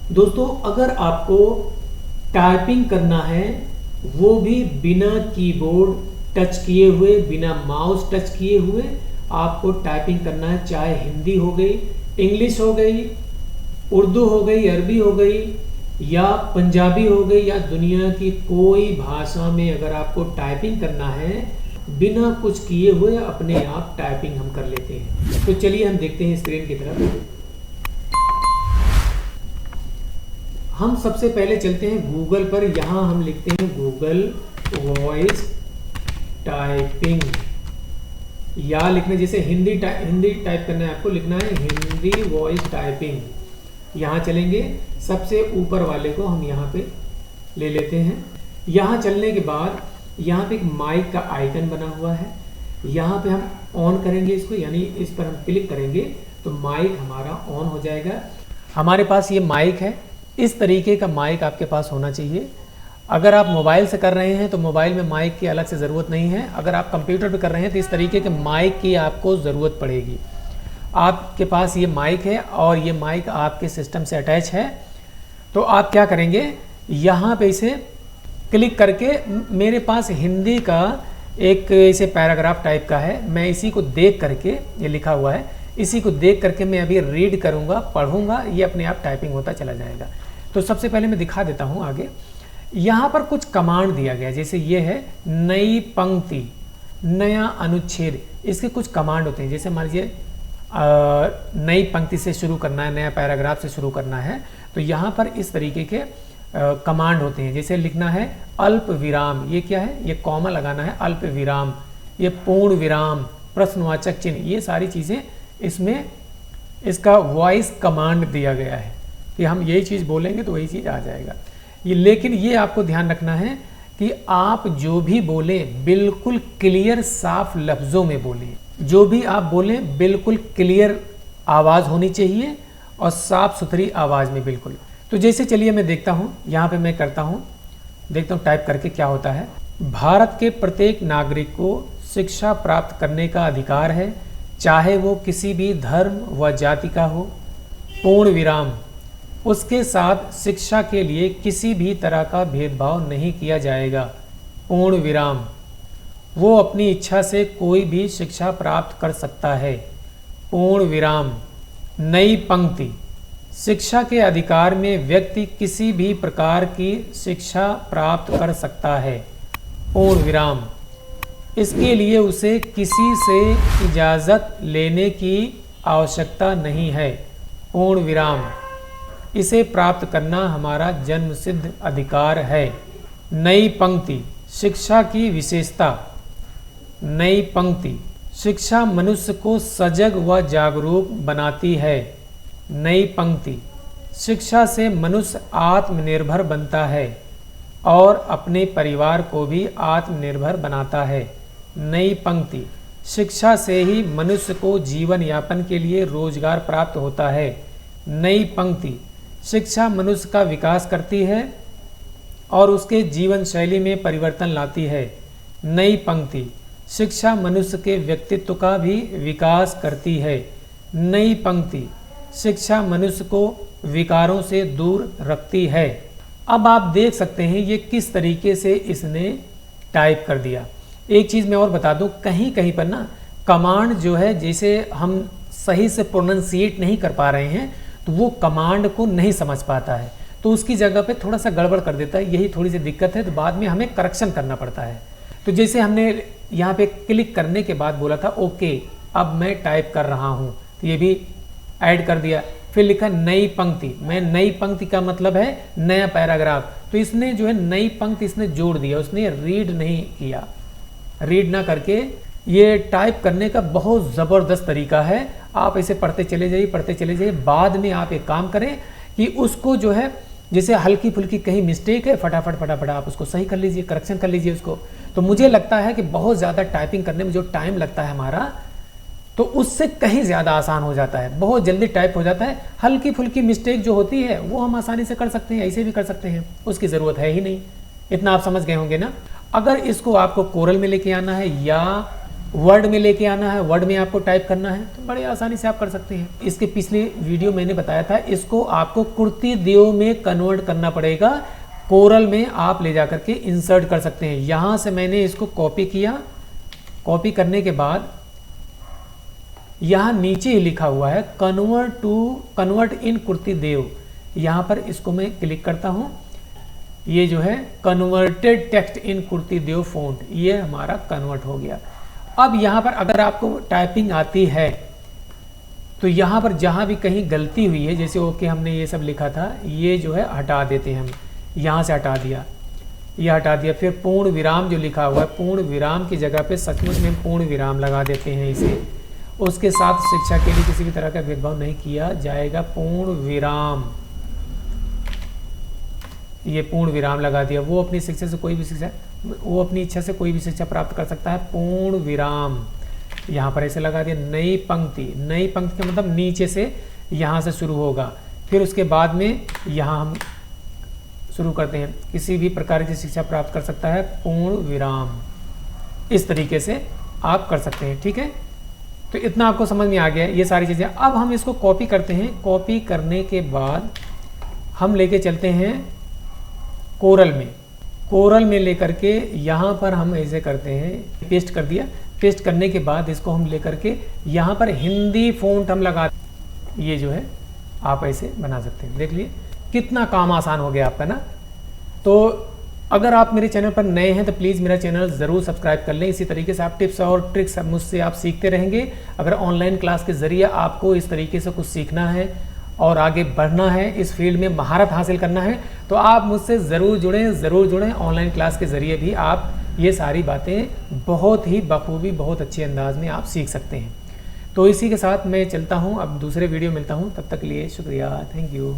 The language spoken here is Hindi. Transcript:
दोस्तों, अगर आपको टाइपिंग करना है वो भी बिना कीबोर्ड टच किए हुए, बिना माउस टच किए हुए आपको टाइपिंग करना है, चाहे हिंदी हो गई, इंग्लिश हो गई, उर्दू हो गई, अरबी हो गई या पंजाबी हो गई या दुनिया की कोई भाषा में अगर आपको टाइपिंग करना है बिना कुछ किए हुए अपने आप टाइपिंग हम कर लेते हैं। तो चलिए हम देखते हैं स्क्रीन की तरफ। हम सबसे पहले चलते हैं गूगल पर। यहाँ हम लिखते हैं गूगल वॉइस टाइपिंग, या लिखने जैसे हिंदी टाइप करना है आपको, लिखना है हिंदी वॉइस टाइपिंग। यहाँ चलेंगे, सबसे ऊपर वाले को हम यहाँ पे ले लेते हैं। यहाँ चलने के बाद यहाँ पे एक माइक का आइकन बना हुआ है, यहाँ पे हम ऑन करेंगे इसको, यानी इस पर हम क्लिक करेंगे तो माइक हमारा ऑन हो जाएगा। हमारे पास ये माइक है, इस तरीके का माइक आपके पास होना चाहिए। अगर आप मोबाइल से कर रहे हैं तो मोबाइल में माइक की अलग से ज़रूरत नहीं है। अगर आप कंप्यूटर पे कर रहे हैं तो इस तरीके के माइक की आपको ज़रूरत पड़ेगी। आपके पास ये माइक है और ये माइक आपके सिस्टम से अटैच है, तो आप क्या करेंगे, यहाँ पे इसे क्लिक करके, मेरे पास हिंदी का एक इसे पैराग्राफ टाइप का है, मैं इसी को देख करके, ये लिखा हुआ है, इसी को देख करके मैं अभी रीड करूँगा, पढ़ूँगा, ये अपने आप टाइपिंग होता चला जाएगा। तो सबसे पहले मैं दिखा देता हूँ आगे। यहाँ पर कुछ कमांड दिया गया, जैसे ये है नई पंक्ति, नया अनुच्छेद, इसके कुछ कमांड होते हैं। जैसे मान लीजिए नई पंक्ति से शुरू करना है, नया पैराग्राफ से शुरू करना है, तो यहाँ पर इस तरीके के कमांड होते हैं। जैसे लिखना है अल्प विराम, ये क्या है, ये कॉमा लगाना है, अल्प विराम, ये पूर्ण विराम, प्रश्नवाचक चिन्ह, ये सारी चीज़ें इसमें इसका वॉइस कमांड दिया गया है कि हम यही चीज़ बोलेंगे तो वही चीज़ आ जाएगा। ये, लेकिन ये आपको ध्यान रखना है कि आप जो भी बोलें बिल्कुल क्लियर साफ लफ्ज़ों में बोलें। जो भी आप बोलें बिल्कुल क्लियर आवाज़ होनी चाहिए और साफ सुथरी आवाज़ में बिल्कुल। तो जैसे चलिए मैं देखता हूँ, यहाँ पे मैं करता हूँ, देखता हूँ टाइप करके क्या होता है। भारत के प्रत्येक नागरिक को शिक्षा प्राप्त करने का अधिकार है, चाहे वो किसी भी धर्म व जाति का हो, पूर्ण विराम। उसके साथ शिक्षा के लिए किसी भी तरह का भेदभाव नहीं किया जाएगा, पूर्ण विराम। वो अपनी इच्छा से कोई भी शिक्षा प्राप्त कर सकता है, पूर्ण विराम। नई पंक्ति, शिक्षा के अधिकार में व्यक्ति किसी भी प्रकार की शिक्षा प्राप्त कर सकता है, पूर्ण विराम। इसके लिए उसे किसी से इजाज़त लेने की आवश्यकता नहीं है, पूर्ण विराम। इसे प्राप्त करना हमारा जन्मसिद्ध अधिकार है। नई पंक्ति, शिक्षा की विशेषता। नई पंक्ति, शिक्षा मनुष्य को सजग व जागरूक बनाती है। नई पंक्ति, शिक्षा से मनुष्य आत्मनिर्भर बनता है और अपने परिवार को भी आत्मनिर्भर बनाता है। नई पंक्ति, शिक्षा से ही मनुष्य को जीवन यापन के लिए रोजगार प्राप्त होता है। नई पंक्ति, शिक्षा मनुष्य का विकास करती है और उसके जीवन शैली में परिवर्तन लाती है। नई पंक्ति, शिक्षा मनुष्य के व्यक्तित्व का भी विकास करती है। नई पंक्ति, शिक्षा मनुष्य को विकारों से दूर रखती है। अब आप देख सकते हैं ये किस तरीके से इसने टाइप कर दिया। एक चीज़ मैं और बता दूं, कहीं कहीं पर ना कमांड जो है, जैसे हम सही से प्रोनाउंसिएट नहीं कर पा रहे हैं तो वो कमांड को नहीं समझ पाता है, तो उसकी जगह पे थोड़ा सा गड़बड़ कर देता है। यही थोड़ी सी दिक्कत है, तो बाद में हमें करेक्शन करना पड़ता है। तो जैसे हमने यहाँ पे क्लिक करने के बाद बोला था ओके, अब मैं टाइप कर रहा हूँ, तो ये भी ऐड कर दिया। फिर लिखा नई पंक्ति, मैं नई पंक्ति का मतलब है नया पैराग्राफ, तो इसने जो है नई पंक्ति इसने जोड़ दिया, उसने रीड नहीं किया। रीड ना करके ये टाइप करने का बहुत ज़बरदस्त तरीका है। आप इसे पढ़ते चले जाइए, पढ़ते चले जाइए। बाद में आप एक काम करें कि उसको जो है, जैसे हल्की फुल्की कहीं मिस्टेक है, फटाफट फटाफट आप उसको सही कर लीजिए, करेक्शन कर लीजिए उसको। तो मुझे लगता है कि बहुत ज़्यादा टाइपिंग करने में जो टाइम लगता है हमारा, तो उससे कहीं ज़्यादा आसान हो जाता है, बहुत जल्दी टाइप हो जाता है। हल्की फुल्की मिस्टेक जो होती है वो हम आसानी से कर सकते हैं, ऐसे भी कर सकते हैं, उसकी ज़रूरत है ही नहीं। इतना आप समझ गए होंगे ना। अगर इसको आपको कोरल में लेके आना है या वर्ड में लेके आना है, वर्ड में आपको टाइप करना है, तो बड़े आसानी से आप कर सकते हैं। इसके पिछले वीडियो मैंने बताया था, इसको आपको कुर्ती देव में कन्वर्ट करना पड़ेगा, कोरल में आप ले जा करके इंसर्ट कर सकते हैं। यहाँ से मैंने इसको कॉपी किया, कॉपी करने के बाद यहाँ नीचे ही लिखा हुआ है कन्वर्ट इन कुर्ती देव, यहाँ पर इसको मैं क्लिक करता हूँ। ये जो है converted text in Kruti Dev font, ये हमारा कन्वर्ट हो गया। अब यहाँ पर अगर आपको टाइपिंग आती है तो यहाँ पर जहाँ भी कहीं गलती हुई है, जैसे ओके हमने ये सब लिखा था, ये जो है हटा देते हैं हम, यहाँ से हटा दिया, ये हटा दिया। फिर पूर्ण विराम जो लिखा हुआ है, पूर्ण विराम की जगह पे सचमुच में पूर्ण विराम लगा देते हैं इसे। उसके साथ शिक्षा के लिए किसी भी तरह का भेदभाव नहीं किया जाएगा, पूर्ण विराम, ये पूर्ण विराम लगा दिया। वो अपनी शिक्षा से कोई भी शिक्षा, वो अपनी इच्छा से कोई भी शिक्षा प्राप्त कर सकता है, पूर्ण विराम यहाँ पर ऐसे लगा दिया। नई पंक्ति, नई पंक्ति का मतलब नीचे से यहाँ से शुरू होगा, फिर उसके बाद में यहाँ हम शुरू करते हैं, किसी भी प्रकार की शिक्षा प्राप्त कर सकता है, पूर्ण विराम। इस तरीके से आप कर सकते हैं, ठीक है। तो इतना आपको समझ में आ गया ये सारी चीज़ें। अब हम इसको कॉपी करते हैं, कॉपी करने के बाद हम लेके चलते हैं कोरल में, कोरल में लेकर के यहाँ पर हम ऐसे करते हैं, पेस्ट कर दिया। पेस्ट करने के बाद इसको हम लेकर के यहाँ पर हिंदी फ़ॉन्ट हम लगा, ये जो है आप ऐसे बना सकते हैं। देख लिए कितना काम आसान हो गया आपका ना। तो अगर आप मेरे चैनल पर नए हैं तो प्लीज़ मेरा चैनल ज़रूर सब्सक्राइब कर लें। इसी तरीके से आप टिप्स और ट्रिक्स मुझसे आप सीखते रहेंगे। अगर ऑनलाइन क्लास के ज़रिए आपको इस तरीके से कुछ सीखना है और आगे बढ़ना है, इस फील्ड में महारत हासिल करना है, तो आप मुझसे ज़रूर जुड़ें। ऑनलाइन क्लास के ज़रिए भी आप ये सारी बातें बहुत ही बखूबी, बहुत अच्छे अंदाज में आप सीख सकते हैं। तो इसी के साथ मैं चलता हूँ, अब दूसरे वीडियो मिलता हूँ, तब तक के लिए शुक्रिया, थैंक यू।